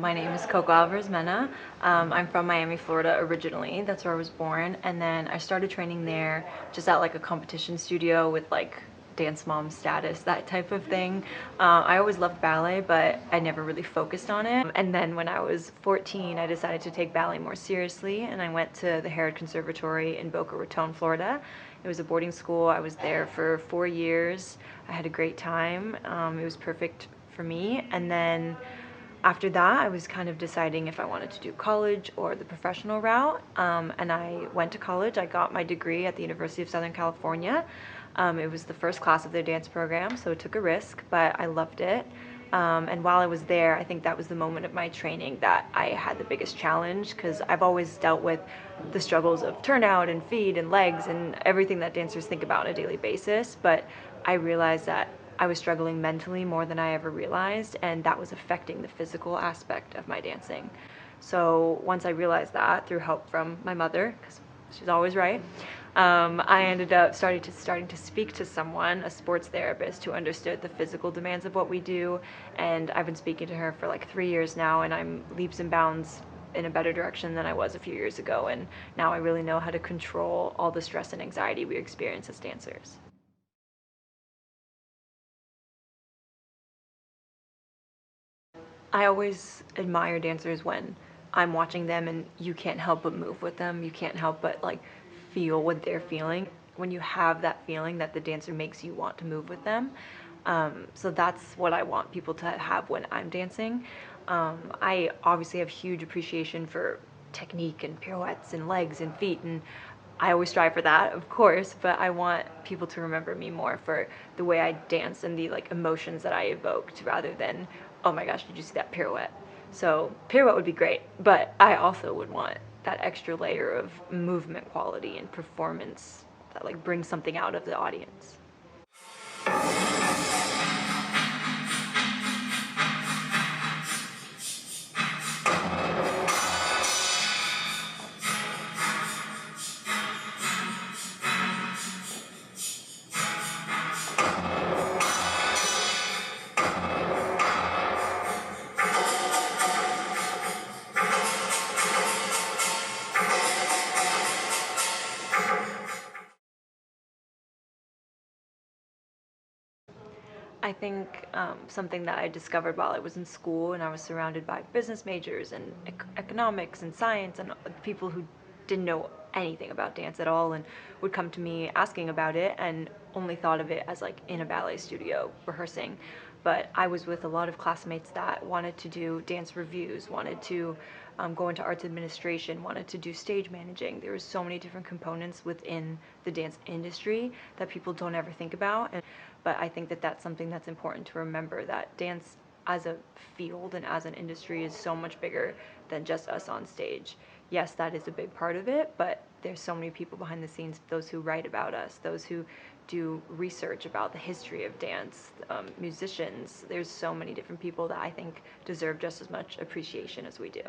My name is Coco Alvarez-Mena. I'm from Miami, Florida originally. That's where I was born. And then I started training there just at like a competition studio with like dance mom status, that type of thing. I always loved ballet, but I never really focused on it. And then when I was 14, I decided to take ballet more seriously, and I went to the Herod Conservatory in Boca Raton, Florida. It was a boarding school. I was there for 4 years. I had a great time. It was perfect for me. And then after that, I was kind of deciding if I wanted to do college or the professional route, and I went to college. I got my degree at the University of Southern California. It was the first class of their dance program, so it took a risk, but I loved it. And while I was there, I think that was the moment of my training that I had the biggest challenge, because I've always dealt with the struggles of turnout and feet and legs and everything that dancers think about on a daily basis, but I realized that I was struggling mentally more than I ever realized, and that was affecting the physical aspect of my dancing. So once I realized that, through help from my mother, because she's always right, I ended up starting to speak to someone, a sports therapist, who understood the physical demands of what we do, and I've been speaking to her for like 3 years now, and I'm leaps and bounds in a better direction than I was a few years ago, and now I really know how to control all the stress and anxiety we experience as dancers. I always admire dancers when I'm watching them and you can't help but move with them. You can't help but like feel what they're feeling. When you have that feeling that the dancer makes you want to move with them. So that's what I want people to have when I'm dancing. I obviously have huge appreciation for technique and pirouettes and legs and feet, and I always strive for that, of course, but I want people to remember me more for the way I dance and the like emotions that I evoked, rather than, oh my gosh, did you see that pirouette? So pirouette would be great, but I also would want that extra layer of movement quality and performance that like brings something out of the audience. I think something that I discovered while I was in school and I was surrounded by business majors and economics and science and people who didn't know anything about dance at all and would come to me asking about it, and only thought of it as like in a ballet studio rehearsing. But I was with a lot of classmates that wanted to do dance reviews, wanted to go into arts administration, wanted to do stage managing. There were so many different components within the dance industry that people don't ever think about. But I think that that's something that's important to remember, that dance as a field and as an industry is so much bigger than just us on stage. Yes, that is a big part of it, but there's so many people behind the scenes, those who write about us, those who do research about the history of dance, musicians. There's so many different people that I think deserve just as much appreciation as we do.